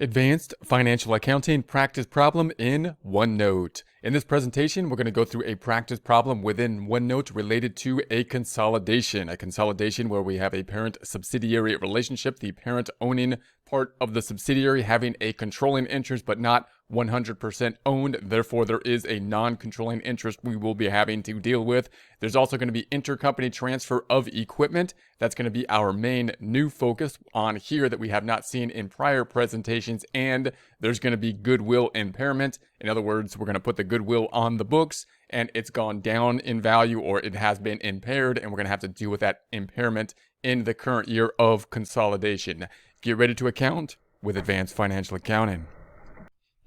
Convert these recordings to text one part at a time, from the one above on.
Advanced Financial Accounting Practice Problem in OneNote. In this presentation, we're going to go through a practice problem within OneNote related to a consolidation. A consolidation where we have a parent-subsidiary relationship, the parent owning part of the subsidiary having a controlling interest but not 100% owned. Therefore, there is a non-controlling interest we will be having to deal with. There's also going to be intercompany transfer of equipment. That's going to be our main new focus on here that we have not seen in prior presentations. And there's going to be goodwill impairment. In other words, we're going to put the goodwill on the books and it's gone down in value or it has been impaired, and we're going to have to deal with that impairment in the current year of consolidation. Get ready to account with Advanced Financial Accounting.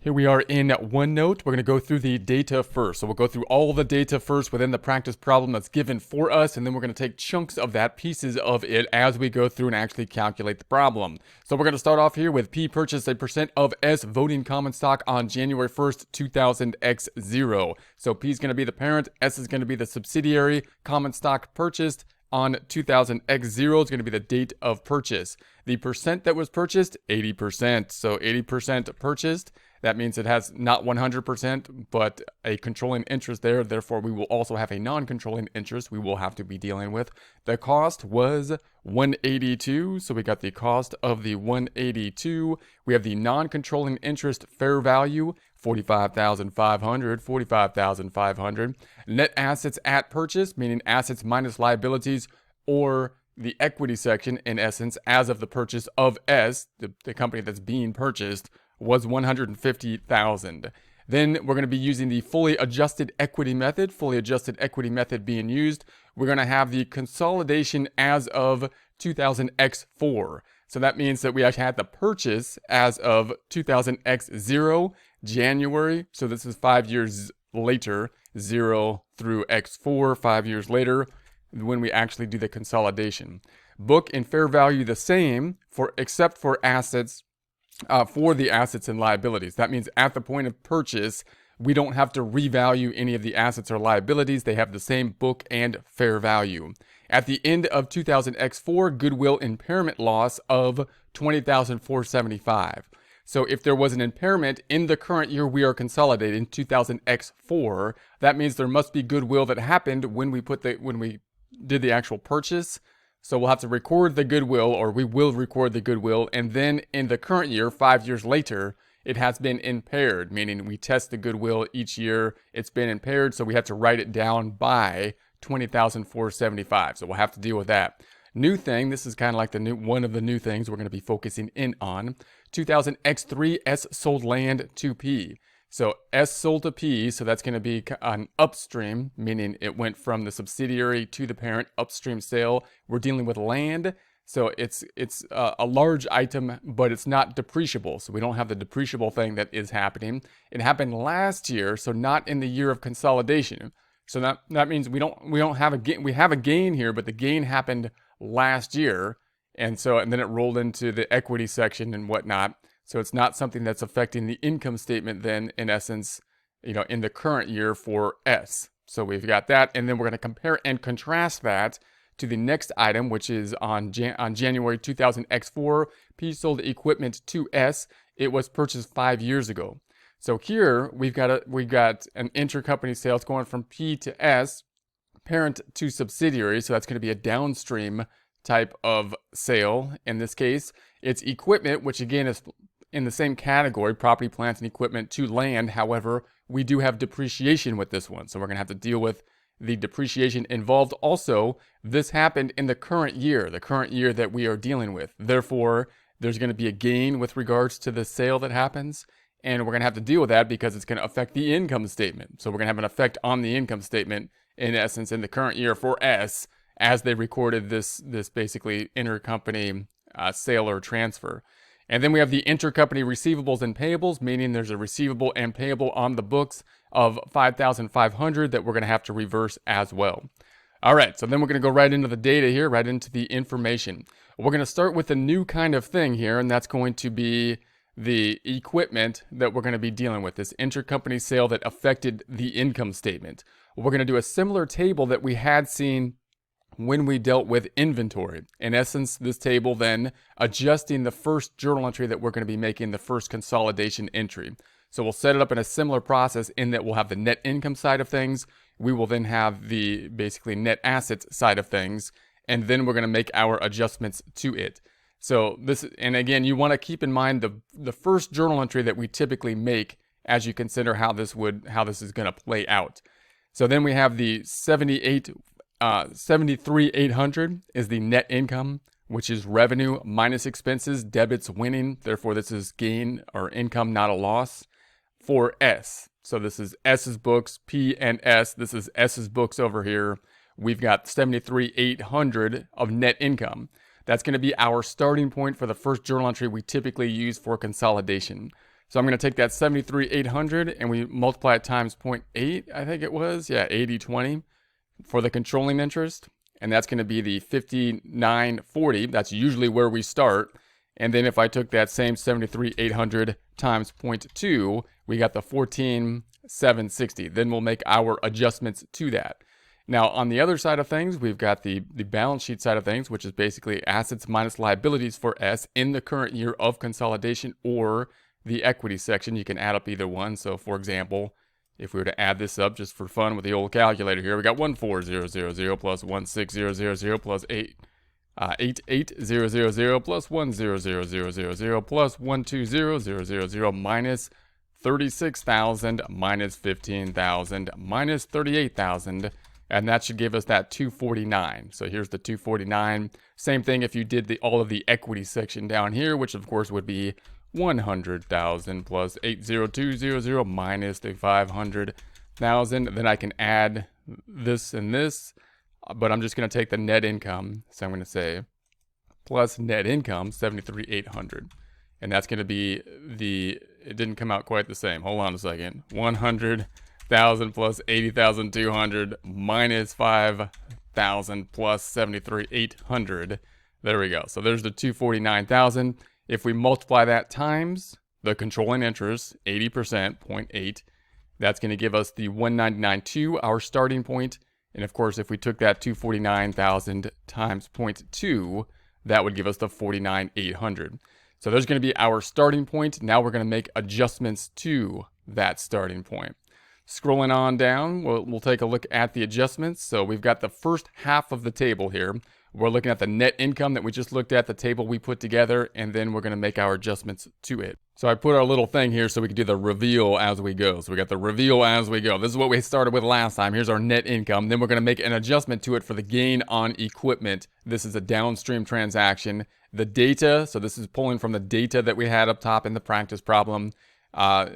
Here we are in OneNote. We're going to go through the data first. So we'll go through all the data first within the practice problem that's given for us, and then we're going to take chunks of that, pieces of it, as we go through and actually calculate the problem. So we're going to start off here with P purchased a percent of S voting common stock on January 1st, 2000 X 0. So P is going to be the parent, S is going to be the subsidiary, common stock purchased on 2000 X 0 is going to be the date of purchase. The percent that was purchased, 80%. So 80% purchased. That means it has not 100%, but a controlling interest there. Therefore, we will also have a non-controlling interest we will have to be dealing with. The cost was 182. So we got the cost of the 182. We have the non-controlling interest fair value, 45,500. Net assets at purchase, meaning assets minus liabilities, or the equity section, in essence, as of the purchase of S, the company that's being purchased, was 150,000. Then we're going to be using the fully adjusted equity method. Fully adjusted equity method being used. We're going to have the consolidation as of 2000 X 4. So that means that we actually had the purchase as of 2000 X 0, January. So this is 5 years later, 0 through X 4, 5 years later, when we actually do the consolidation. Book and fair value the same, except for assets, for the assets and liabilities. That means at the point of purchase, we don't have to revalue any of the assets or liabilities. They have the same book and fair value. At the end of 2000 X 4, goodwill impairment loss of 20,475. So if there was an impairment in the current year we are consolidating, 2000 X 4, that means there must be goodwill that happened when we did the actual purchase. So we'll have to record the goodwill, or we will record the goodwill, and then in the current year, 5 years later, it has been impaired, meaning we test the goodwill each year, it's been impaired, so we have to write it down by 20,475. So we'll have to deal with that. New thing, this is kind of like one of the new things we're going to be focusing in on. 2000 X 3, S sold land to P. So S sold to P, so that's going to be an upstream, meaning it went from the subsidiary to the parent, upstream sale. We're dealing with land, so it's a large item, but it's not depreciable. So we don't have the depreciable thing that is happening. It happened last year, so not in the year of consolidation. So that means we don't have a gain. We have a gain here, but the gain happened last year, and then it rolled into the equity section and whatnot. So it's not something that's affecting the income statement then, in essence, in the current year for S. So we've got that, and then we're going to compare and contrast that to the next item, which is on January 2000 X 4, P sold equipment to S. It was purchased 5 years ago. So here we've got an intercompany sales going from P to S, parent to subsidiary. So that's going to be a downstream type of sale. In this case, it's equipment, which again is in the same category, property, plants, and equipment, to land. However, we do have depreciation with this one. So we're going to have to deal with the depreciation involved. Also, this happened in the current year that we are dealing with. Therefore, there's going to be a gain with regards to the sale that happens. And we're going to have to deal with that because it's going to affect the income statement. So we're going to have an effect on the income statement, in essence, in the current year for S, as they recorded this basically intercompany sale or transfer. And then we have the intercompany receivables and payables, meaning there's a receivable and payable on the books of 5,500 that we're going to have to reverse as well. All right, so then we're going to go right into the data here, right into the information. We're going to start with a new kind of thing here, and that's going to be the equipment that we're going to be dealing with, this intercompany sale that affected the income statement. We're going to do a similar table that we had seen when we dealt with inventory. In essence, this table then adjusting the first journal entry that we're going to be making, the first consolidation entry. So we'll set it up in a similar process in that we'll have the net income side of things. We will then have the basically net assets side of things, and then we're going to make our adjustments to it. So this, and again, you want to keep in mind the first journal entry that we typically make as you consider how this is going to play out. So then we have the 73,800 is the net income, which is revenue minus expenses, debits winning. Therefore, this is gain or income, not a loss for S. So this is S's books, P and S. This is S's books over here. We've got 73,800 of net income. That's going to be our starting point for the first journal entry we typically use for consolidation. So I'm going to take that 73,800 and we multiply it times 0.8, I think it was. Yeah, 80/20 for the controlling interest. And that's going to be the 5940. That's usually where we start. And then if I took that same 73,800 times 0.2, we got the 14,760. Then we'll make our adjustments to that. Now, on the other side of things, we've got the balance sheet side of things, which is basically assets minus liabilities for S in the current year of consolidation, or the equity section. You can add up either one. So, for example, if we were to add this up just for fun with the old calculator here, we got 14000 plus 16000 plus 88000 plus 100000 plus 120000 minus 36,000 minus 15,000 minus 38,000. And that should give us that 249. So here's the 249. Same thing if you did all of the equity section down here, which of course would be 100,000 plus 80200 minus the 500,000. Then I can add this and this, but I'm just going to take the net income. So I'm going to say plus net income 73,800. And that's going to be it didn't come out quite the same. Hold on a second. 100,000 plus 80,200 minus 5,000 plus 73,800. There we go. So there's the 249,000. If we multiply that times the controlling interest, 80%, 0.8, that's going to give us the 199.2, our starting point. And of course, if we took that 249,000 times 0.2, that would give us the 49,800. So there's going to be our starting point. Now we're going to make adjustments to that starting point. Scrolling on down, we'll take a look at the adjustments. So we've got the first half of the table here. We're looking at the net income that we just looked at, the table we put together, and then we're going to make our adjustments to it. So I put our little thing here so we can do the reveal as we go. So we got the reveal as we go. This is what we started with last time. Here's our net income. Then we're going to make an adjustment to it for the gain on equipment. This is a downstream transaction. The data, so this is pulling from the data that we had up top in the practice problem.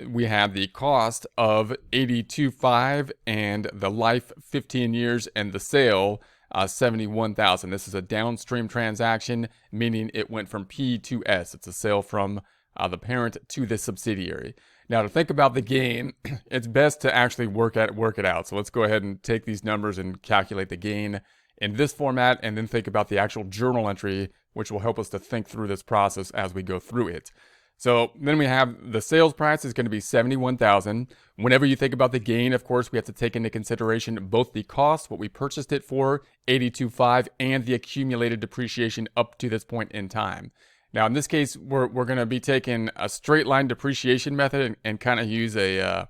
We have the cost of 82.5 and the life 15 years and the sale 71,000. This is a downstream transaction, meaning it went from P to S. It's a sale from the parent to the subsidiary. Now, to think about the gain, it's best to actually work it out. So let's go ahead and take these numbers and calculate the gain in this format, and then think about the actual journal entry, which will help us to think through this process as we go through it. So then we have the sales price is going to be 71,000. Whenever you think about the gain, of course, we have to take into consideration both the cost, what we purchased it for, 82.5, and the accumulated depreciation up to this point in time. Now, in this case, we're going to be taking a straight line depreciation method and kind of use a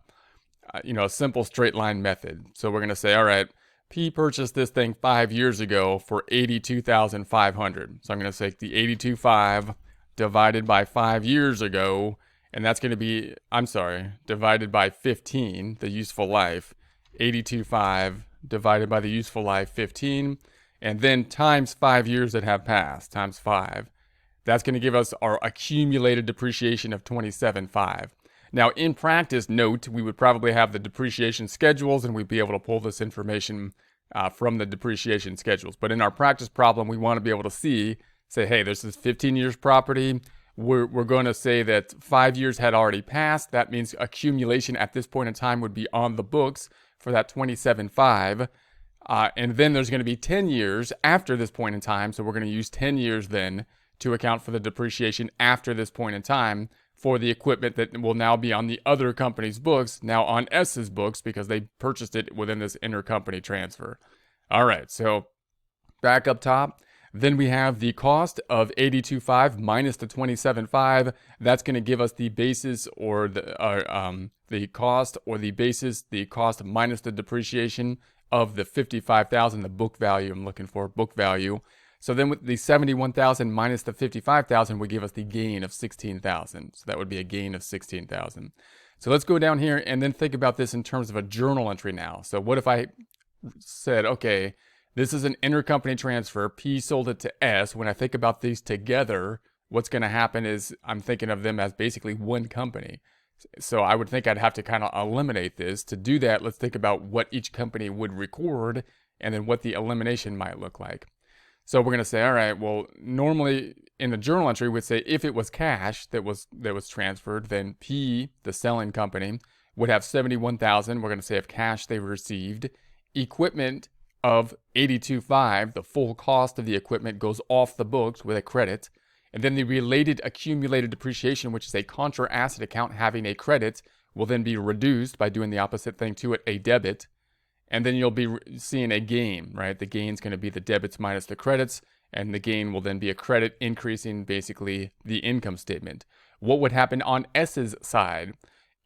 simple straight line method. So we're going to say, all right, P purchased this thing 5 years ago for 82,500. So I'm going to take the 82.5 divided by 5 years ago, and that's going to be, divided by 15, the useful life, 82.5 divided by the useful life, 15, and then times 5 years that have passed, times 5. That's going to give us our accumulated depreciation of 27.5. Now, in practice, note, we would probably have the depreciation schedules, and we'd be able to pull this information from the depreciation schedules. But in our practice problem, we want to be able to say, hey, this is 15 years property. We're going to say that 5 years had already passed. That means accumulation at this point in time would be on the books for that 27.5. And then there's going to be 10 years after this point in time. So we're going to use 10 years then to account for the depreciation after this point in time for the equipment that will now be on the other company's books, now on S's books, because they purchased it within this intercompany transfer. All right, so back up top. Then we have the cost of 82.5 minus the 27.5. That's going to give us the basis or the cost or the basis, the cost minus the depreciation of the 55,000, the book value I'm looking for, book value. So then with the 71,000 minus the 55,000 would give us the gain of 16,000. So that would be a gain of 16,000. So let's go down here and then think about this in terms of a journal entry now. So what if I said, okay, this is an intercompany transfer. P sold it to S. When I think about these together, what's going to happen is I'm thinking of them as basically one company. So I would think I'd have to kind of eliminate this. To do that, let's think about what each company would record and then what the elimination might look like. So we're going to say, all right, well, normally in the journal entry, we'd say if it was cash that was transferred, then P, the selling company, would have 71,000. We're going to say if cash they received. Equipment of 82.5, the full cost of the equipment goes off the books with a credit. And then the related accumulated depreciation, which is a contra asset account having a credit, will then be reduced by doing the opposite thing to it, a debit. And then you'll be seeing a gain, right? The gain's going to be the debits minus the credits, and the gain will then be a credit, increasing basically the income statement. What would happen on S's side?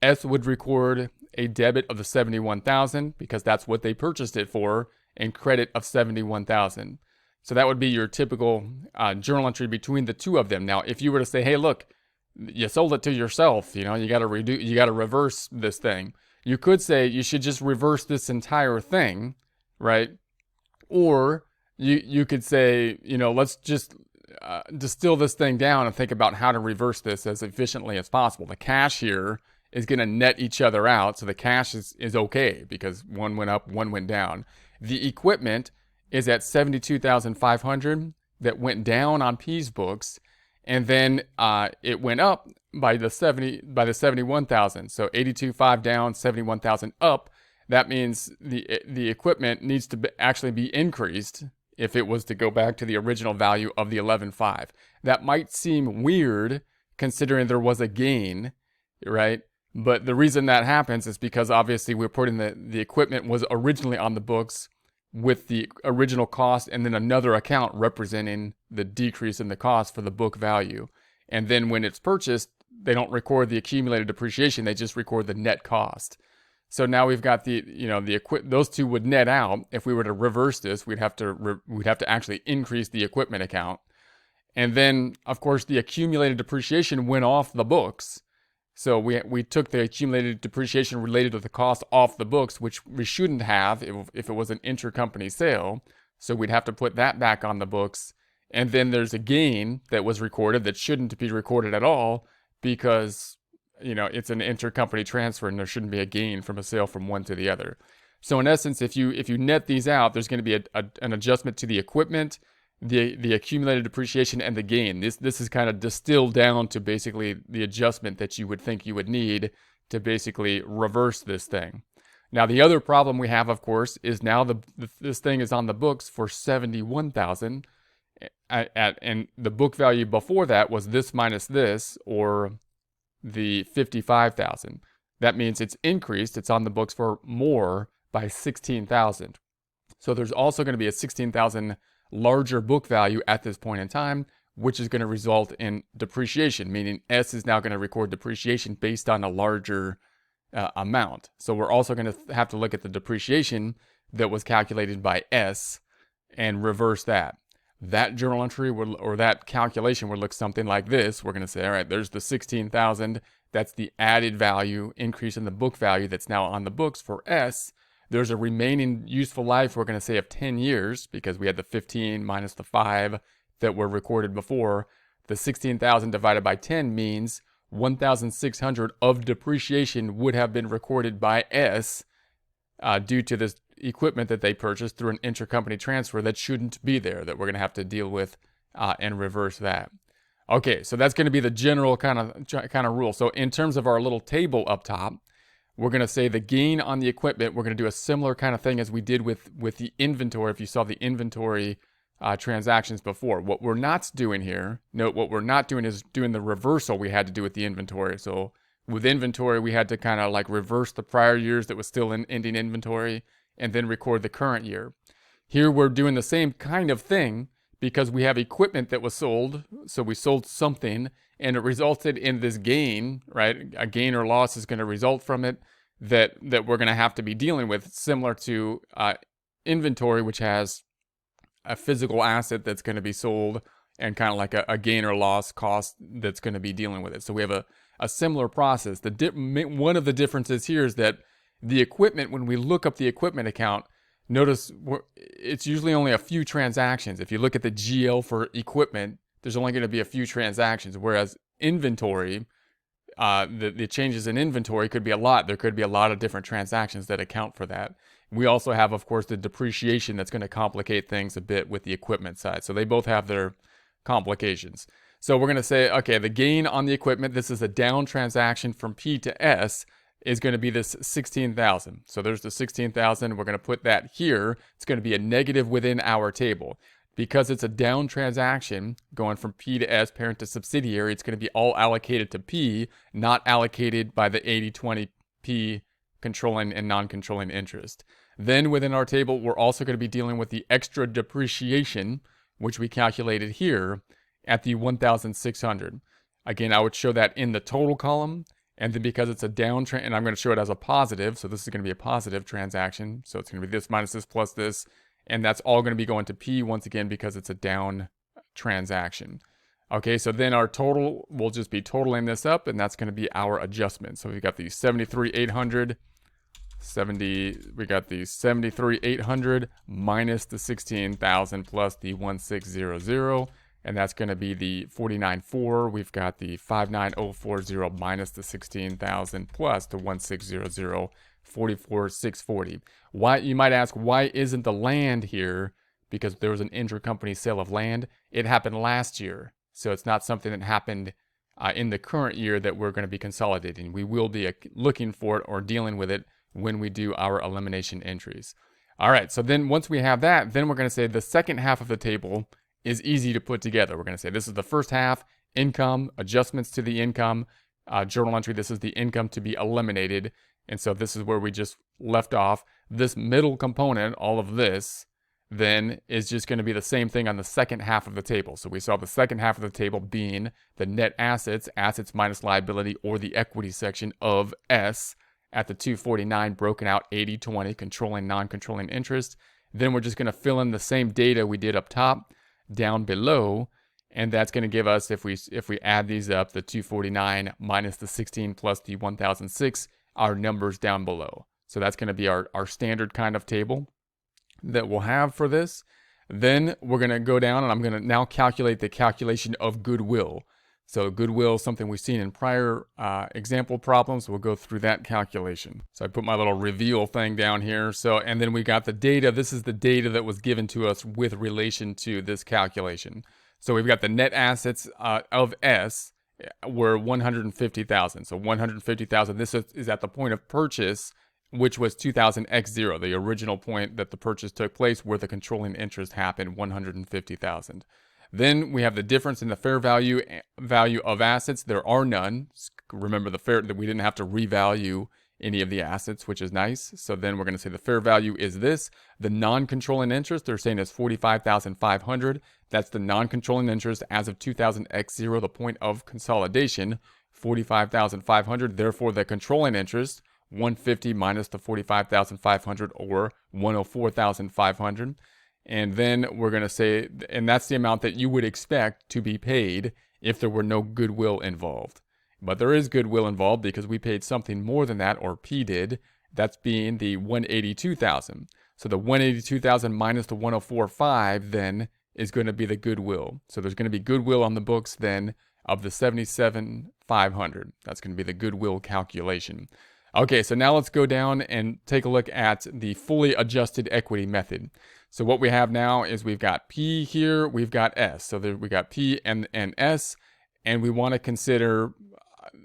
S would record a debit of the 71,000 because that's what they purchased it for, and credit of 71,000. So that would be your typical journal entry between the two of them. Now, if you were to say, hey, look, you sold it to yourself, you got to reverse this thing. You could say you should just reverse this entire thing, right? Or you could say, let's just distill this thing down and think about how to reverse this as efficiently as possible. The cash here is going to net each other out. So the cash is okay because one went up, one went down. The equipment is at 72,500 that went down on P's books, and then it went up by the 71,000. So 82.5 down, 71,000 up. That means the equipment needs to actually be increased if it was to go back to the original value of the 11.5. That might seem weird considering there was a gain, right? But the reason that happens is because obviously we're putting the equipment was originally on the books with the original cost and then another account representing the decrease in the cost for the book value. And then when it's purchased, they don't record the accumulated depreciation, they just record the net cost. So now we've got those two would net out. If we were to reverse this, we'd have to actually increase the equipment account. And then of course the accumulated depreciation went off the books. So we took the accumulated depreciation related to the cost off the books, which we shouldn't have if it was an intercompany sale. So we'd have to put that back on the books. And then there's a gain that was recorded that shouldn't be recorded at all because, it's an intercompany transfer and there shouldn't be a gain from a sale from one to the other. So in essence, if you net these out, there's going to be an adjustment to the equipment, the accumulated depreciation, and the gain. This is kind of distilled down to basically the adjustment that you would think you would need to basically reverse this thing. Now, the other problem we have, of course, is now this thing is on the books for 71,000, and the book value before that was this minus this, or the 55,000. That means it's increased. It's on the books for more by 16,000. So there's also going to be a 16,000 larger book value at this point in time, which is going to result in depreciation, meaning S is now going to record depreciation based on a larger amount. So we're also going to have to look at the depreciation that was calculated by S and reverse that. That journal entry or that calculation would look something like this. We're going to say, all right, there's the 16,000. That's the added value increase in the book value that's now on the books for S. There's a remaining useful life, we're going to say, of 10 years because we had the 15 minus the 5 that were recorded before. The 16,000 divided by 10 means 1,600 of depreciation would have been recorded by S due to this equipment that they purchased through an intercompany transfer that shouldn't be there, that we're going to have to deal with and reverse that. Okay, so that's going to be the general kind of rule. So in terms of our little table up top, we're going to say the gain on the equipment, we're going to do a similar kind of thing as we did with the inventory, if you saw the inventory transactions before. What we're not doing here, note what we're not doing is doing the reversal we had to do with the inventory. So with inventory, we had to kind of like reverse the prior years that was still in ending inventory and then record the current year. Here we're doing the same kind of thing because we have equipment that was sold. So we sold something and it resulted in this gain, right? A gain or loss is going to result from it that we're going to have to be dealing with, similar to inventory, which has a physical asset that's going to be sold and kind of like a gain or loss cost that's going to be dealing with it. So we have a similar process. One of the differences here is that the equipment, when we look up the equipment account, notice it's usually only a few transactions. If you look at the GL for equipment, there's only going to be a few transactions, whereas inventory, the changes in inventory could be a lot. There could be a lot of different transactions that account for that. We also have, of course, the depreciation that's going to complicate things a bit with the equipment side. So they both have their complications. So we're going to say, okay, the gain on the equipment, this is a down transaction from P to S, is going to be this 16,000. So there's the 16,000. We're going to put that here. It's going to be a negative within our table. Because it's a down transaction going from P to S, parent to subsidiary, it's going to be all allocated to P, not allocated by the 80/20 P controlling and non-controlling interest. Then within our table, we're also going to be dealing with the extra depreciation, which we calculated here at the 1,600. Again, I would show that in the total column. And then because it's a down, and I'm going to show it as a positive, so this is going to be a positive transaction. So it's going to be this minus this plus this. And that's all going to be going to P once again because it's a down transaction. Okay, so then our total, we'll just be totaling this up, and that's going to be our adjustment. So we've got the 73,800, we got the 73,800 minus the 16,000 plus the 1,600, and that's going to be the 49,400. We've got the 59,040 minus the 16,000 plus the 1,600. 44,640. Why, you might ask, why isn't the land here? Because there was an intercompany sale of land. It happened last year, so it's not something that happened in the current year that we're going to be consolidating. We will be looking for it or dealing with it when we do our elimination entries. All right, so then once we have that, then we're going to say the second half of the table is easy to put together. We're going to say this is the first half, income, adjustments to the income, journal entry, this is the income to be eliminated. And so this is where we just left off. This middle component, all of this, then is just going to be the same thing on the second half of the table. So we saw the second half of the table being the net assets, assets minus liability, or the equity section of S at the 249, broken out 80/20, controlling, non-controlling interest. Then we're just going to fill in the same data we did up top, down below, and that's going to give us, if we add these up, the 249 minus the 16 plus the 1,006, our numbers down below. So that's going to be our standard kind of table that we'll have for this. Then we're going to go down and I'm going to now calculate the calculation of goodwill. So goodwill is something we've seen in prior example problems. We'll go through that calculation. So I put my little reveal thing down here. So, and then we got the data. This is the data that was given to us with relation to this calculation. So we've got the net assets of S were 150,000. So 150,000, this is at the point of purchase, which was 2,000 x 0, the original point that the purchase took place where the controlling interest happened, 150,000. Then we have the difference in the fair value of assets. There are none. Remember that we didn't have to revalue any of the assets, which is nice. So then we're going to say the fair value is this. The non-controlling interest, they're saying is 45,500. That's the non-controlling interest as of 2,000 x 0, the point of consolidation, 45,500. Therefore, the controlling interest, 150 minus the 45,500, or 104,500. And then we're going to say, and that's the amount that you would expect to be paid if there were no goodwill involved. But there is goodwill involved because we paid something more than that, or P did. That's being the 182,000. So the 182,000 minus the 104,500 then is going to be the goodwill. So there's going to be goodwill on the books then of the 77,500. That's going to be the goodwill calculation. Okay, so now let's go down and take a look at the fully adjusted equity method. So what we have now is we've got P here, we've got S. So we got P and S, and we want to consider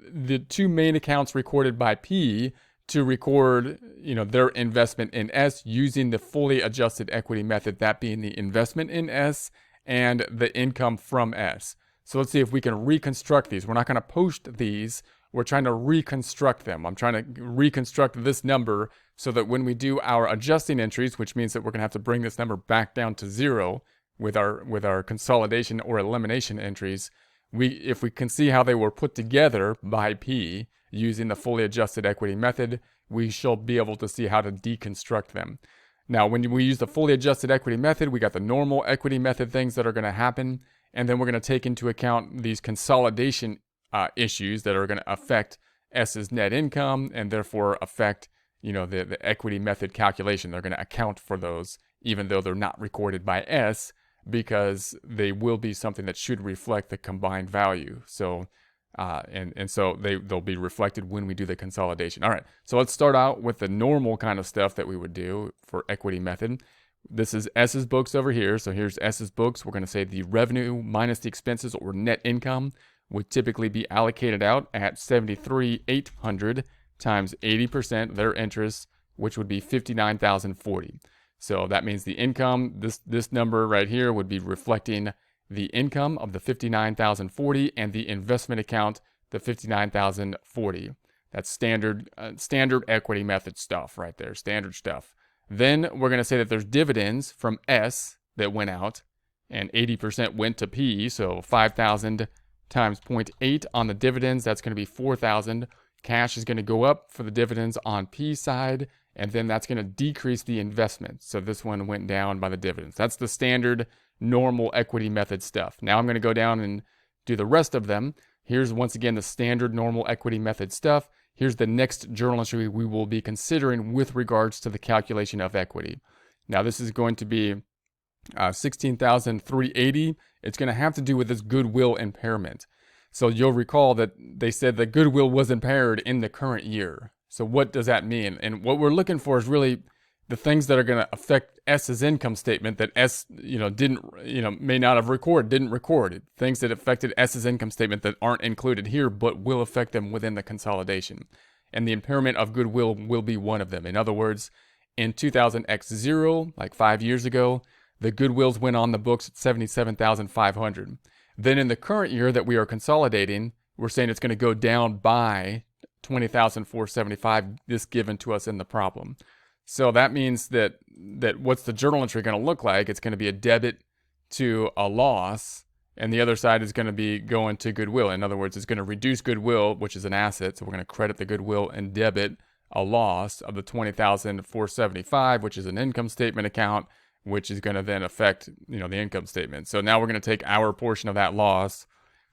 the two main accounts recorded by P to record, their investment in S using the fully adjusted equity method, that being the investment in S and the income from S. So let's see if we can reconstruct these. We're not going to post these. we're trying to reconstruct them. I'm trying to reconstruct this number so that when we do our adjusting entries, which means that we're going to have to bring this number back down to 0 with our consolidation or elimination entries, if we can see how they were put together by P using the fully adjusted equity method, we shall be able to see how to deconstruct them. Now, when we use the fully adjusted equity method, we got the normal equity method things that are going to happen, and then we're going to take into account these consolidation issues that are going to affect S's net income and therefore affect, the equity method calculation. They're going to account for those, even though they're not recorded by S, because they will be something that should reflect the combined value. So, so they'll be reflected when we do the consolidation. All right, so let's start out with the normal kind of stuff that we would do for equity method. This is S's books over here. So here's S's books. We're going to say the revenue minus the expenses or net income would typically be allocated out at 73,800 times 80% their interest, which would be 59,040. So that means the income, this number right here would be reflecting the income of the 59,040 and the investment account, the 59,040. That's standard equity method stuff right there, standard stuff. Then we're going to say that there's dividends from S that went out, and 80% went to P, so 5,000 times 0.8 on the dividends, that's going to be 4,000. Cash is going to go up for the dividends on P side, and then that's going to decrease the investment. So this one went down by the dividends. That's the standard normal equity method stuff. Now I'm going to go down and do the rest of them. Here's once again the standard normal equity method stuff. Here's the next journal entry we will be considering with regards to the calculation of equity. Now this is going to be 16,380. It's going to have to do with this goodwill impairment. So you'll recall that they said that goodwill was impaired in the current year. So what does that mean? And what we're looking for is really the things that are going to affect S's income statement that S, may not have didn't record. Things that affected S's income statement that aren't included here, but will affect them within the consolidation. And the impairment of goodwill will be one of them. In other words, in 2000X0, like 5 years ago, the goodwills went on the books at 77,500. Then in the current year that we are consolidating, we're saying it's going to go down by 20,475, this given to us in the problem. So that means that what's the journal entry going to look like? It's going to be a debit to a loss, and the other side is going to be going to goodwill. In other words, it's going to reduce goodwill, which is an asset. So we're going to credit the goodwill and debit a loss of the 20,475, which is an income statement account, which is going to then affect, the income statement. So now we're going to take our portion of that loss,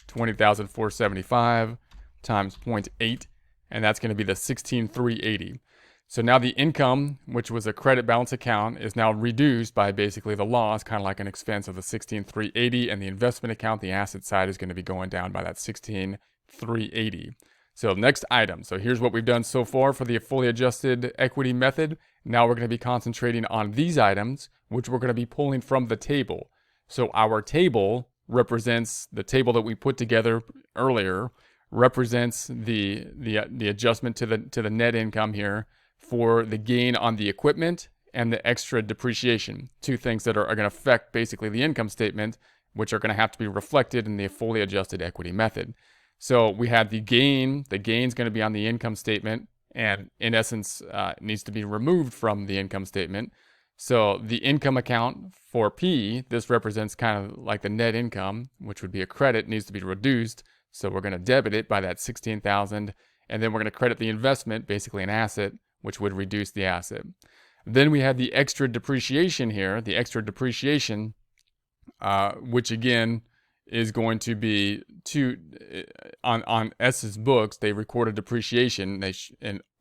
20,475 times 0.8, and that's going to be the 16,380. So now the income, which was a credit balance account, is now reduced by basically the loss, kind of like an expense of the 16,380, and the investment account, the asset side, is going to be going down by that 16,380. So next item. So here's what we've done so far for the fully adjusted equity method. Now we're going to be concentrating on these items, which we're going to be pulling from the table. So our table represents the table that we put together earlier, represents the adjustment to the net income here for the gain on the equipment and the extra depreciation, two things that are going to affect basically the income statement, which are going to have to be reflected in the fully adjusted equity method. So we had the gain. The gain's going to be on the income statement, and in essence, needs to be removed from the income statement. So the income account for P, this represents kind of like the net income, which would be a credit, needs to be reduced. So we're going to debit it by that 16,000, and then we're going to credit the investment, basically an asset, which would reduce the asset. Then we have the extra depreciation here, which again is going to be on S's books. They recorded depreciation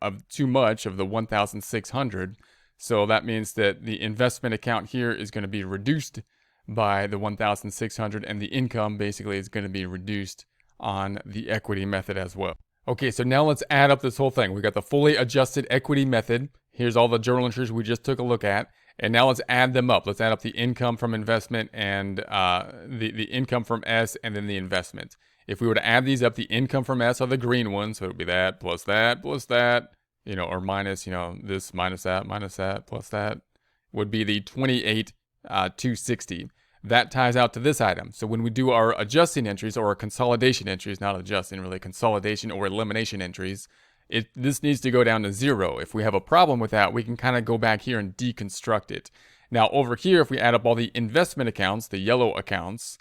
of too much of the 1,600. So that means that the investment account here is going to be reduced by the 1,600, and the income basically is going to be reduced on the equity method as well. Okay, so now let's add up this whole thing. We got the fully adjusted equity method. Here's all the journal entries we just took a look at. And now let's add them up. Let's add up the income from investment and the income from S and then the investment. If we were to add these up, the income from S are the green ones. So it would be that plus that plus that, or minus, this minus that plus that would be the 28,260. that ties out to this item. So when we do our adjusting entries or our consolidation entries, not adjusting, really consolidation or elimination entries, this needs to go down to 0. If we have a problem with that, we can kind of go back here and deconstruct it. Now over here, if we add up all the investment accounts, the yellow accounts,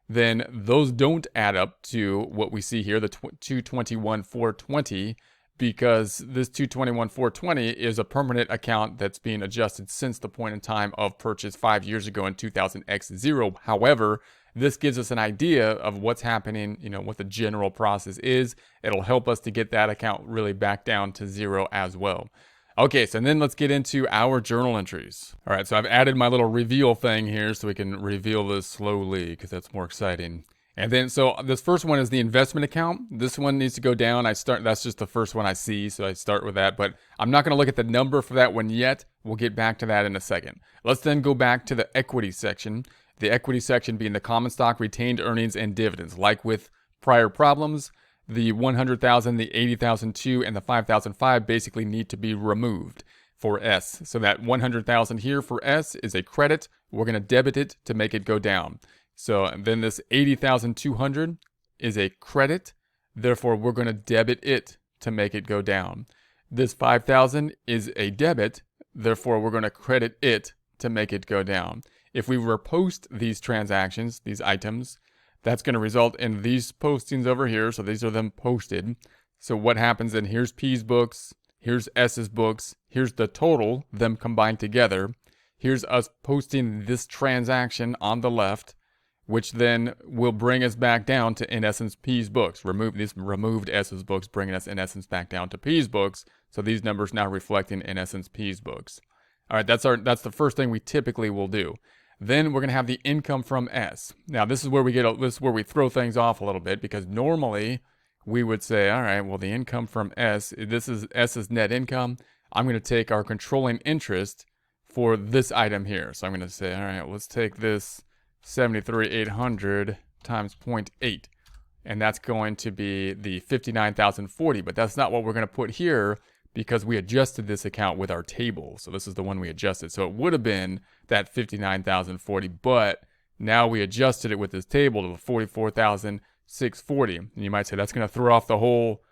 then those don't add up to what we see here, the 221,420, because this 221,420 is a permanent account that's being adjusted since the point in time of purchase 5 years ago in 2000X0. However, this gives us an idea of what's happening, what the general process is. It'll help us to get that account really back down to 0 as well. Okay, so then let's get into our journal entries. All right, so I've added my little reveal thing here so we can reveal this slowly because that's more exciting. And then, so this first one is the investment account. This one needs to go down. That's just the first one I see, so I start with that. But I'm not going to look at the number for that one yet. We'll get back to that in a second. Let's then go back to the equity section. The equity section being the common stock, retained earnings, and dividends. Like with prior problems, the 100,000, the 80,002, and the 5,005 basically need to be removed for S. So that 100,000 here for S is a credit. We're going to debit it to make it go down. So then this 80,200 is a credit. Therefore, we're going to debit it to make it go down. This 5,000 is a debit. Therefore, we're going to credit it to make it go down. If we repost these transactions, these items, that's going to result in these postings over here. So these are them posted. So what happens then? Here's P's books. Here's S's books. Here's the total, them combined together. Here's us posting this transaction on the left, which then will bring us back down to, in essence, P's books. Removed S's books, bringing us, in essence, back down to P's books. So these numbers now reflecting, in essence, P's books. All right, that's the first thing we typically will do. Then we're going to have the income from S. Now, this is where we throw things off a little bit, because normally we would say, all right, well, the income from S, this is S's net income. I'm going to take our controlling interest for this item here. So I'm going to say, all right, let's take this 73,800 times 0.8, and that's going to be the 59,040, but that's not what we're going to put here because we adjusted this account with our table. So this is the one we adjusted. So it would have been that 59,040, but now we adjusted it with this table to the 44,640. And you might say that's going to throw off the whole,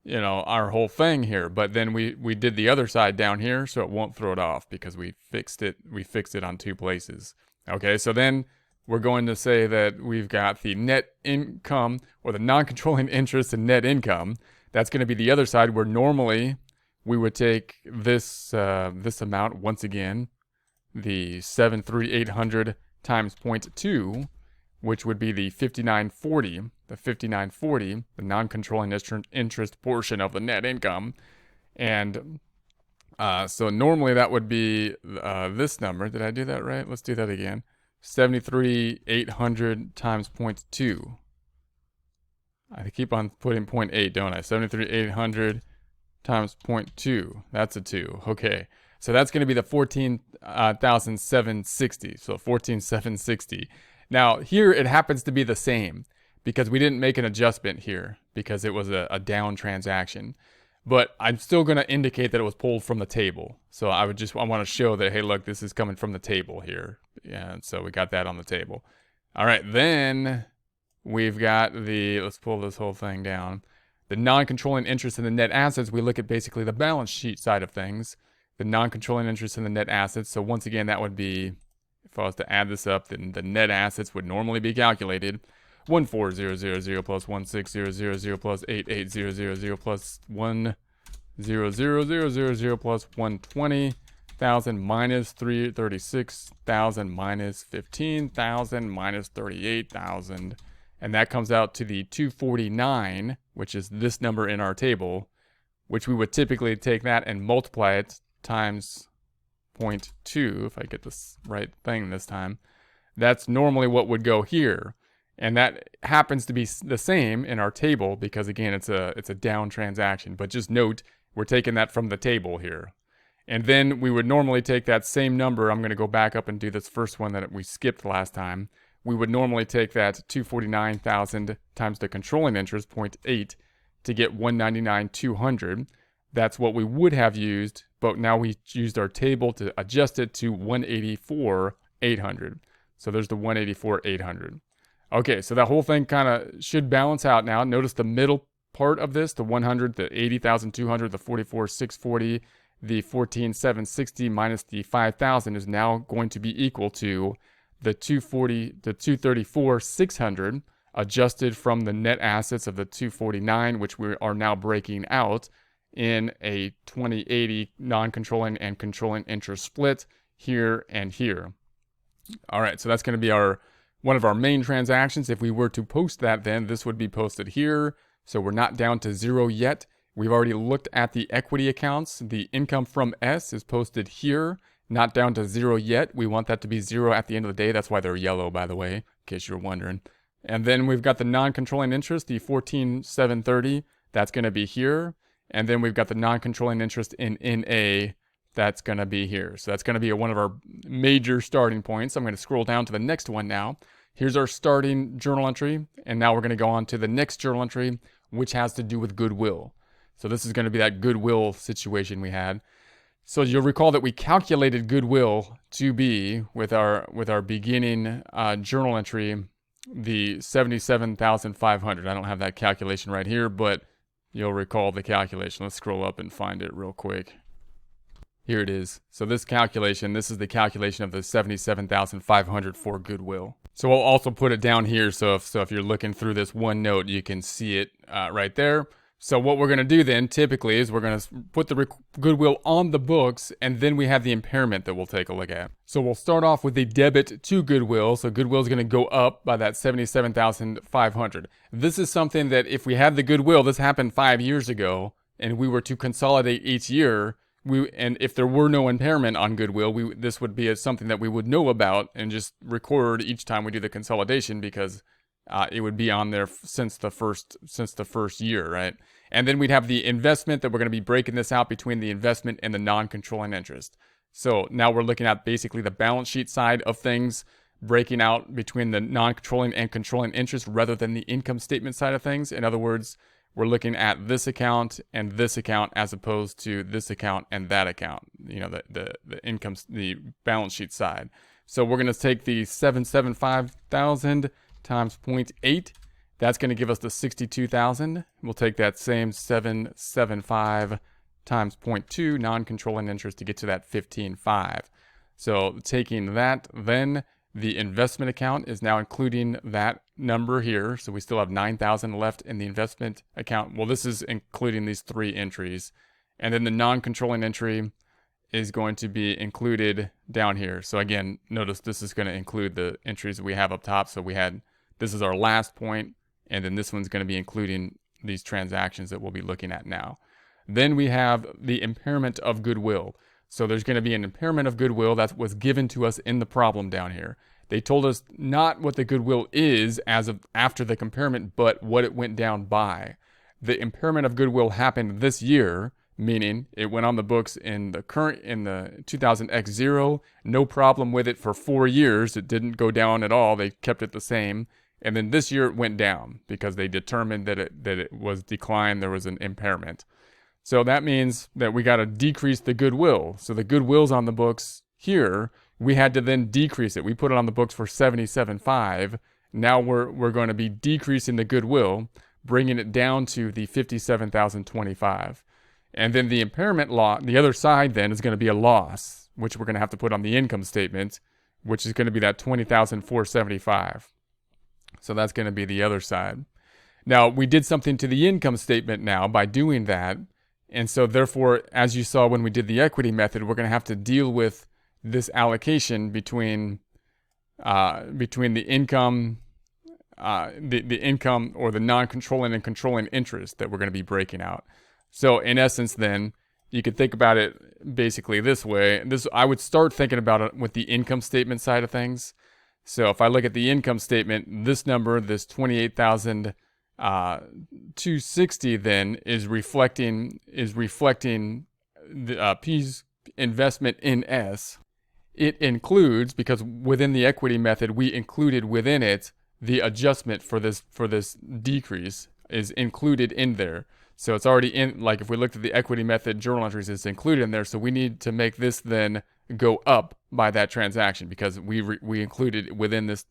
our whole thing here. But then we did the other side down here, so it won't throw it off because we fixed it. We fixed it on two places. Okay, so then we're going to say that we've got the net income, or the non-controlling interest in net income. That's going to be the other side, where normally we would take this this amount, once again, the 73,800 times 0.2, which would be the 5940, the non-controlling interest portion of the net income. And so normally that would be this number. Did I do that right? Let's do that again. 73,800 times 0.2. I keep on putting 0.8, don't I? 73,800 times 0.2. That's a 2. Okay. So that's going to be the 14,760. So 14,760. Now here it happens to be the same because we didn't make an adjustment here because it was a down transaction. But I'm still going to indicate that it was pulled from the table. So I want to show that, hey, look, this is coming from the table here. Yeah, so we got that on the table. All right, then we've got let's pull this whole thing down. The non-controlling interest in the net assets, we look at basically the balance sheet side of things. The non-controlling interest in the net assets. So once again, that would be, if I was to add this up, then the net assets would normally be calculated 14,000 plus 16,000 plus 88,000 plus 1,000 plus 120,000 minus 36,000 minus 15,000 minus 38,000, and that comes out to the 249, which is this number in our table, which we would typically take that and multiply it times 0.2, if I get this right thing this time. That's normally what would go here. And that happens to be the same in our table because, again, it's a down transaction. But just note, we're taking that from the table here. And then we would normally take that same number. I'm going to go back up and do this first one that we skipped last time. We would normally take that 249,000 times the controlling interest, 0.8, to get 199,200. That's what we would have used, but now we used our table to adjust it to 184,800. So there's the 184,800. Okay, so that whole thing kind of should balance out now. Notice the middle part of this, the 100, the 80,200, the 44,640, the 14,760 minus the 5,000 is now going to be equal to the 240, the 234,600 adjusted from the net assets of the 249, which we are now breaking out in a 20/80 non-controlling and controlling interest split here and here. All right, so that's going to be one of our main transactions. If we were to post that, then this would be posted here. So we're not down to zero yet. We've already looked at the equity accounts. The income from S is posted here, not down to zero yet. We want that to be zero at the end of the day. That's why they're yellow, by the way, in case you're wondering. And then we've got the non-controlling interest, the 14,730. That's going to be here. And then we've got the non-controlling interest in NA. That's going to be here. So that's going to be one of our major starting points. I'm going to scroll down to the next one now. Here's our starting journal entry. And now we're going to go on to the next journal entry, which has to do with goodwill. So this is going to be that goodwill situation we had. So you'll recall that we calculated goodwill to be, with our beginning journal entry, the 77,500. I don't have that calculation right here, but you'll recall the calculation. Let's scroll up and find it real quick. Here it is. So this is the calculation of the 77,500 for goodwill. So we'll also put it down here. So if you're looking through this one note, you can see it right there. So what we're going to do then typically is we're going to put the goodwill on the books, and then we have the impairment that we'll take a look at. So we'll start off with the debit to goodwill. So goodwill is going to go up by that 77,500. This is something that if we had the goodwill, this happened 5 years ago, and we were to consolidate each year, and if there were no impairment on goodwill, this would be something that we would know about and just record each time we do the consolidation, because it would be on there since the first year, right? And then we'd have the investment that we're going to be breaking this out between the investment and the non-controlling interest. So now we're looking at basically the balance sheet side of things, breaking out between the non-controlling and controlling interest rather than the income statement side of things. In other words, we're looking at this account and this account as opposed to this account and that account, the income, the balance sheet side. So we're going to take the 775,000 times 0.8. That's going to give us the 62,000. We'll take that same 775 times 0.2 non-controlling interest to get to that 15.5. So taking that, then the investment account is now including that number here. So we still have 9,000 left in the investment account. Well, this is including these three entries. And then the non-controlling entry is going to be included down here. So again, notice this is going to include the entries that we have up top. So this is our last point, and then this one's going to be including these transactions that we'll be looking at now. Then we have the impairment of goodwill. So there's going to be an impairment of goodwill that was given to us in the problem down here. They told us not what the goodwill is as of after the impairment, but what it went down by. The impairment of goodwill happened this year, meaning it went on the books in the 2000X0, no problem with it for 4 years. It didn't go down at all. They kept it the same. And then this year it went down because they determined that it was declined. There was an impairment. So that means that we got to decrease the goodwill. So the goodwill's on the books here. We had to then decrease it. We put it on the books for 77.5. Now we're going to be decreasing the goodwill, bringing it down to the 57,025. And then the impairment the other side then is going to be a loss, which we're going to have to put on the income statement, which is going to be that 20,475. So that's going to be the other side. Now, we did something to the income statement now by doing that. And so therefore, as you saw when we did the equity method, we're going to have to deal with this allocation between the income, the income or the non-controlling and controlling interest that we're going to be breaking out. So in essence, then you could think about it basically this way. I would start thinking about it with the income statement side of things. So if I look at the income statement, this number, this 28,260, then is reflecting the P's investment in S. It includes, because within the equity method we included within it the adjustment for this decrease is included in there. So it's already in, like if we looked at the equity method journal entries, it's included in there. So we need to make this then go up by that transaction because we included within this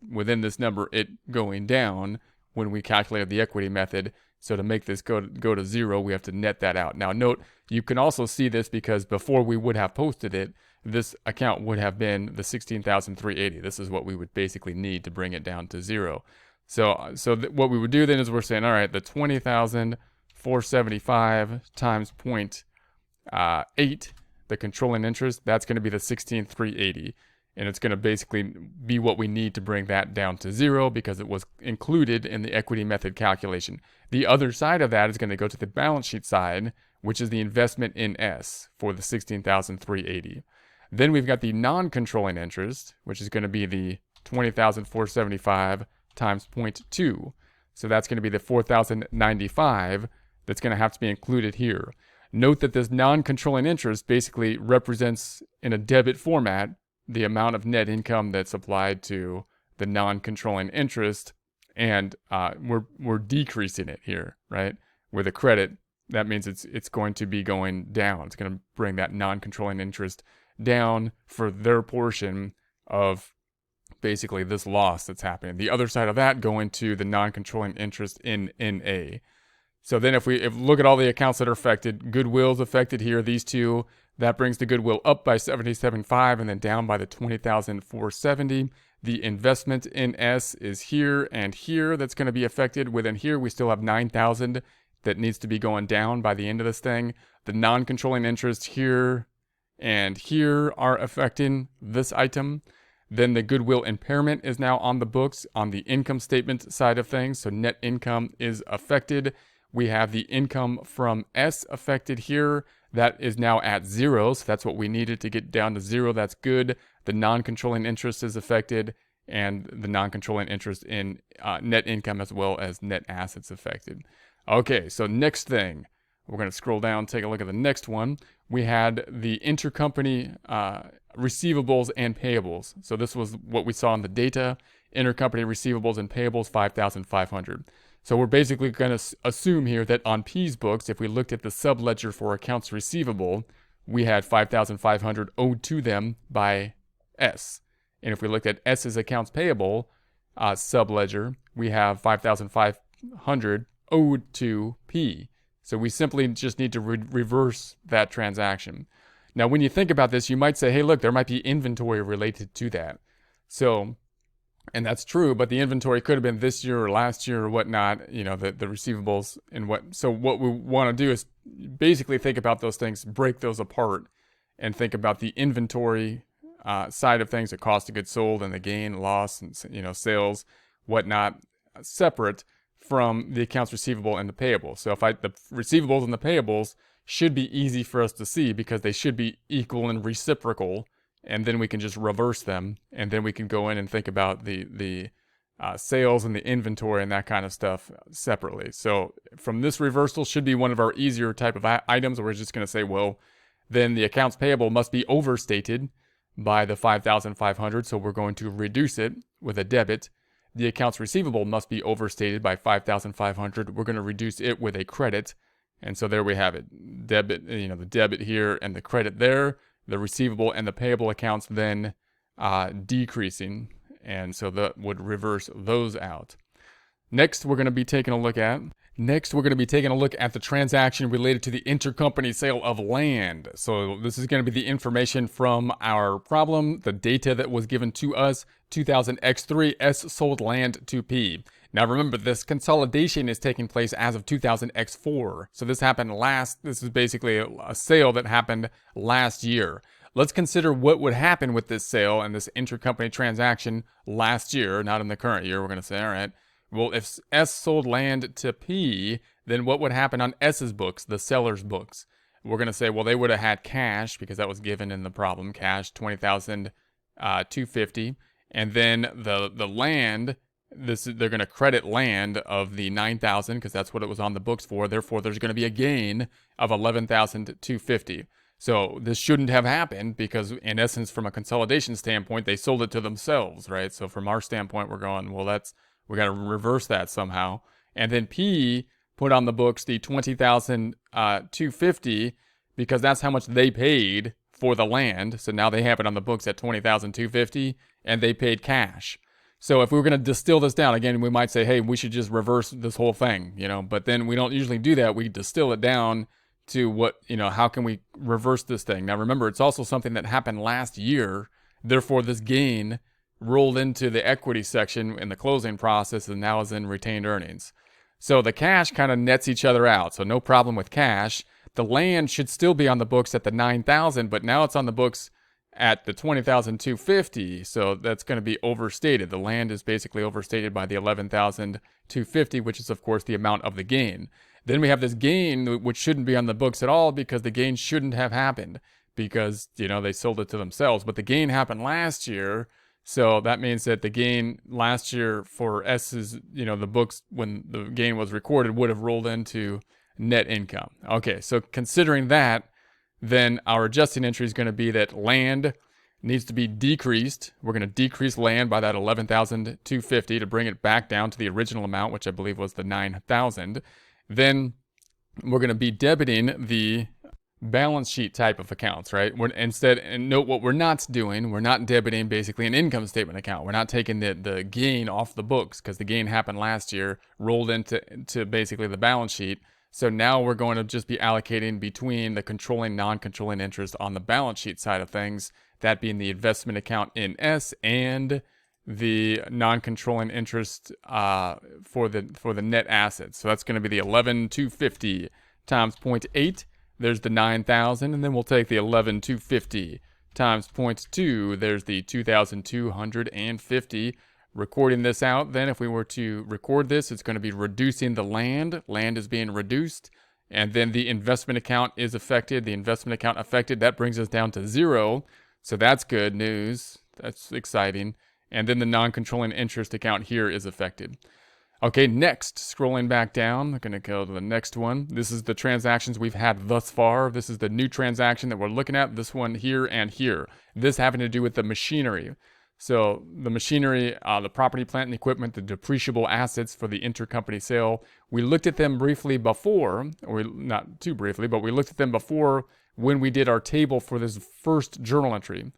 number it going down when we calculated the equity method. So to make this go to zero, we have to net that out. Now note, you can also see this because before we would have posted it, this account would have been the 16,380. This is what we would basically need to bring it down to zero. So what we would do then is we're saying, all right, the 20,475 times 0.8, the controlling interest, that's going to be the 16,380. And it's going to basically be what we need to bring that down to zero because it was included in the equity method calculation. The other side of that is going to go to the balance sheet side, which is the investment in S for the 16,380. Then we've got the non-controlling interest, which is going to be the 20,475 times 0.2. So that's going to be the 4,095 that's going to have to be included here. Note that this non-controlling interest basically represents in a debit format the amount of net income that's applied to the non-controlling interest, and we're decreasing it here, right? With a credit, that means it's going to be going down. It's going to bring that non-controlling interest down for their portion of basically this loss that's happening. The other side of that going to the non-controlling interest in NA. So then if look at all the accounts that are affected, Goodwill's affected here, these two, that brings the Goodwill up by 77.5 and then down by the 20,470. The investment in S is here and here that's going to be affected. Within here, we still have 9,000 that needs to be going down by the end of this thing. The non-controlling interest here and here are affecting this item. Then the Goodwill Impairment is now on the books on the income statement side of things. So net income is affected. We have the income from S affected here. That is now at zero. So that's what we needed to get down to zero. That's good. The non-controlling interest is affected and the non-controlling interest in net income as well as net assets affected. Okay, so next thing. We're going to scroll down, take a look at the next one. We had the intercompany receivables and payables. So this was what we saw in the data. Intercompany receivables and payables, 5,500. So we're basically going to assume here that on P's books, if we looked at the subledger for accounts receivable, we had 5,500 owed to them by S. And if we looked at S's accounts payable subledger, we have 5,500 owed to P. So we simply just need to reverse that transaction. Now, when you think about this, you might say, hey, look, there might be inventory related to that. So, and that's true, but the inventory could have been this year or last year or whatnot, you know, the receivables and what. So what we want to do is basically think about those things, break those apart, and think about the inventory side of things, the cost of goods sold and the gain, loss, and, you know, sales, whatnot, separate from the accounts receivable and the payable. So the receivables and the payables should be easy for us to see because they should be equal and reciprocal, and then we can just reverse them, and then we can go in and think about the sales and the inventory and that kind of stuff separately. So from this reversal should be one of our easier type of items. We're just going to say, well, then the accounts payable must be overstated by the 5,500, so we're going to reduce it with a debit. The accounts receivable must be overstated by 5,500. We're going to reduce it with a credit. And so there we have it. Debit, you know, the debit here and the credit there. The receivable and the payable accounts then decreasing. And so that would reverse those out. Next, we're going to be taking a look at the transaction related to the intercompany sale of land. So this is going to be the information from our problem, the data that was given to us, 2000X3, S sold land to P. Now remember, this consolidation is taking place as of 2000X4. So this is basically a sale that happened last year. Let's consider what would happen with this sale and this intercompany transaction last year, not in the current year. We're going to say, all right, well, if S sold land to P, then what would happen on S's books, the seller's books? We're going to say, well, they would have had cash because that was given in the problem, cash, 20,250. And then the land, they're going to credit land of the 9,000 because that's what it was on the books for. Therefore, there's going to be a gain of 11,250. So this shouldn't have happened because, in essence, from a consolidation standpoint, they sold it to themselves, right? So from our standpoint, we're going, well, we got to reverse that somehow. And then P put on the books the 20,250 because that's how much they paid for the land. So now they have it on the books at $20,250 and they paid cash. So if we were going to distill this down, again, we might say, hey, we should just reverse this whole thing, but then we don't usually do that. We distill it down to what, how can we reverse this thing? Now, remember, it's also something that happened last year. Therefore, this gain rolled into the equity section in the closing process and now is in retained earnings. So the cash kind of nets each other out. So no problem with cash. The land should still be on the books at the $9,000, but now it's on the books at the $20,250, so that's going to be overstated. The land is basically overstated by the $11,250, which is, of course, the amount of the gain. Then we have this gain, which shouldn't be on the books at all because the gain shouldn't have happened because, they sold it to themselves. But the gain happened last year, so that means that the gain last year for S's, the books when the gain was recorded would have rolled into net income. Okay, so considering that, then our adjusting entry is going to be that land needs to be decreased. We're going to decrease land by that $11,250 to bring it back down to the original amount, which I believe was the $9,000. Then we're going to be debiting the balance sheet type of accounts, right? And note what we're not doing. We're not debiting basically an income statement account. We're not taking the gain off the books because the gain happened last year, rolled into basically the balance sheet. So now we're going to just be allocating between the controlling, non-controlling interest on the balance sheet side of things, that being the investment account in S and the non-controlling interest for the net assets. So that's going to be the 11,250 times 0.8. There's the 9,000, and then we'll take the 11,250 times 0.2. There's the 2,250. Recording this out, then if we were to record this, it's going to be reducing the land. Land is being reduced. And then the investment account is affected. The investment account affected, that brings us down to 0. So that's good news. That's exciting. And then the non-controlling interest account here is affected. Okay, next, scrolling back down, I'm going to go to the next one. This is the transactions we've had thus far. This is the new transaction that we're looking at. This one here and here. This having to do with the machinery. So the machinery, the property, plant, and equipment, the depreciable assets for the intercompany sale, we looked at them briefly before, or not too briefly, but we looked at them before when we did our table for this first journal entry.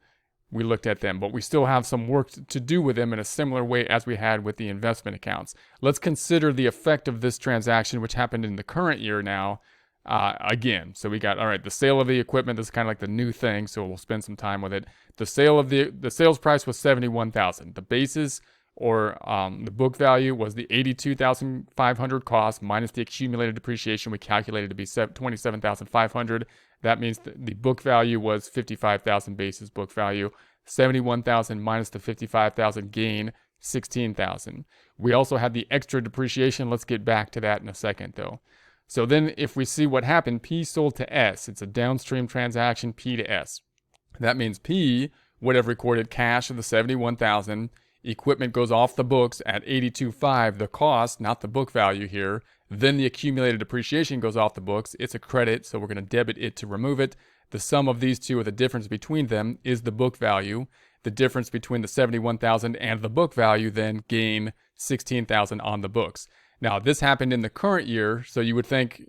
We looked at them, but we still have some work to do with them in a similar way as we had with the investment accounts. Let's consider the effect of this transaction, which happened in the current year now, again. So we got, all right, the sale of the equipment. This is kind of like the new thing, so we'll spend some time with it. The sales price was $71,000. The basis or the book value was the $82,500 cost minus the accumulated depreciation we calculated to be $27,500. That means the book value was $55,000 basis book value, $71,000 minus the $55,000 gain, $16,000. We also had the extra depreciation. Let's get back to that in a second, though. So then if we see what happened, P sold to S. It's a downstream transaction, P to S. That means P would have recorded cash of the $71,000. Equipment goes off the books at $82,500, the cost, not the book value here. Then the accumulated depreciation goes off the books. It's a credit, so we're going to debit it to remove it. The sum of these two, or the difference between them, is the book value. The difference between the $71,000 and the book value then gain $16,000 on the books. Now, this happened in the current year, so you would think,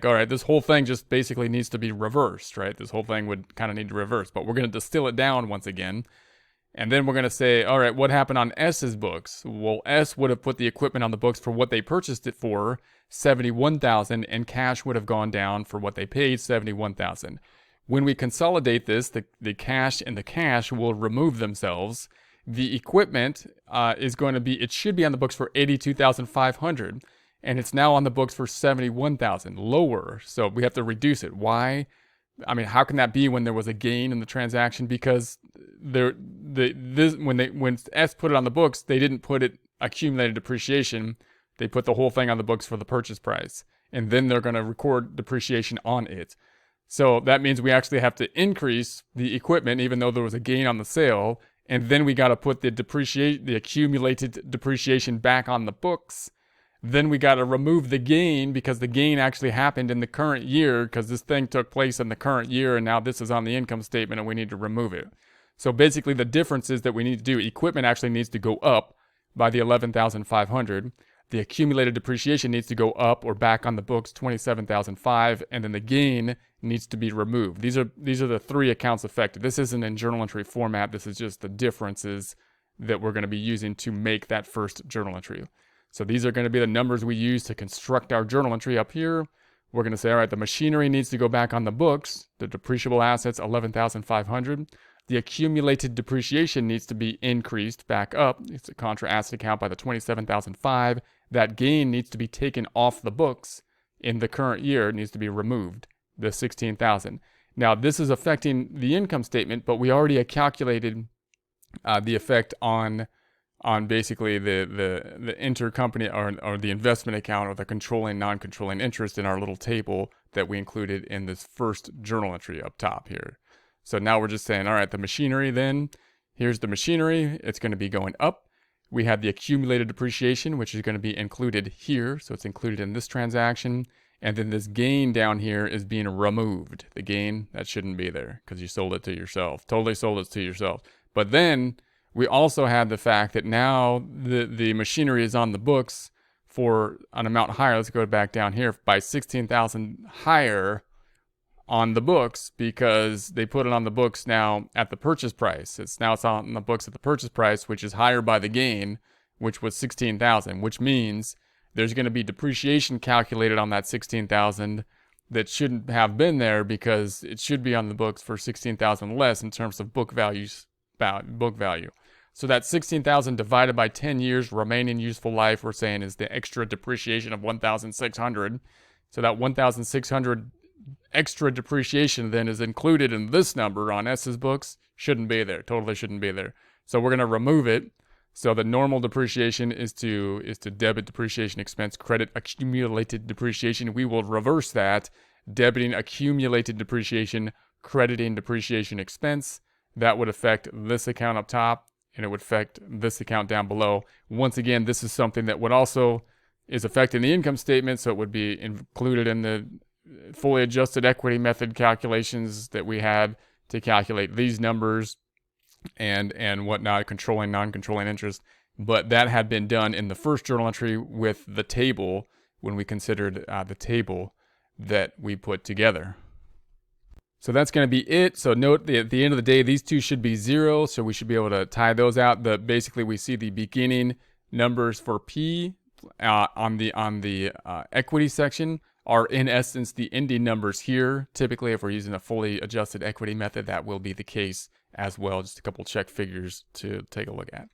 all right, this whole thing just basically needs to be reversed, right? This whole thing would kind of need to reverse, but we're going to distill it down once again. And then we're going to say, all right, what happened on S's books? Well, S would have put the equipment on the books for what they purchased it for, $71,000, and cash would have gone down for what they paid, $71,000. When we consolidate this, the cash and the cash will remove themselves. The equipment is going to be, it should be on the books for $82,500, and it's now on the books for $71,000, lower. So we have to reduce it. Why? I mean, how can that be when there was a gain in the transaction? Because when S put it on the books, they didn't put it accumulated depreciation. They put the whole thing on the books for the purchase price, and then they're going to record depreciation on it. So that means we actually have to increase the equipment, even though there was a gain on the sale, and then we got to put the accumulated depreciation back on the books. Then we got to remove the gain because the gain actually happened in the current year because this thing took place in the current year, and now this is on the income statement and we need to remove it. So basically the difference is that we need to do, equipment actually needs to go up by the $11,500. The accumulated depreciation needs to go up or back on the books 27,005, and then the gain needs to be removed. These are the three accounts affected. This isn't in journal entry format. This is just the differences that we're going to be using to make that first journal entry. So these are going to be the numbers we use to construct our journal entry up here. We're going to say, all right, the machinery needs to go back on the books. The depreciable assets, 11,500. The accumulated depreciation needs to be increased back up. It's a contra asset account by the 27,005. That gain needs to be taken off the books in the current year. It needs to be removed, the 16,000. Now, this is affecting the income statement, but we already calculated the effect on basically the intercompany or the investment account or the controlling, non-controlling interest in our little table that we included in this first journal entry up top here. So now we're just saying, all right, the machinery then, here's the machinery. It's going to be going up. We have the accumulated depreciation, which is going to be included here. So it's included in this transaction. And then this gain down here is being removed. The gain, that shouldn't be there because you sold it to yourself. Totally sold it to yourself. But then we also had the fact that now the machinery is on the books for an amount higher. Let's go back down here by 16,000 higher on the books because they put it on the books now at the purchase price. It's on the books at the purchase price, which is higher by the gain, which was 16,000, which means there's going to be depreciation calculated on that 16,000 that shouldn't have been there because it should be on the books for 16,000 less in terms of book value. So that 16,000 divided by 10 years remaining useful life, we're saying, is the extra depreciation of 1,600. So that 1,600 extra depreciation then is included in this number on S's books. Shouldn't be there. Totally shouldn't be there. So we're going to remove it. So the normal depreciation is to debit depreciation expense, credit accumulated depreciation. We will reverse that, debiting accumulated depreciation, crediting depreciation expense. That would affect this account up top, and it would affect this account down below. Once again, this is something that would also is affecting the income statement, so it would be included in the fully adjusted equity method calculations that we had to calculate these numbers and whatnot, controlling, non-controlling interest. But that had been done in the first journal entry with the table when we considered the table that we put together. So that's going to be it. So note at the end of the day, these two should be 0. So we should be able to tie those out. Basically, we see the beginning numbers for P on the equity section are in essence the ending numbers here. Typically, if we're using a fully adjusted equity method, that will be the case as well. Just a couple check figures to take a look at.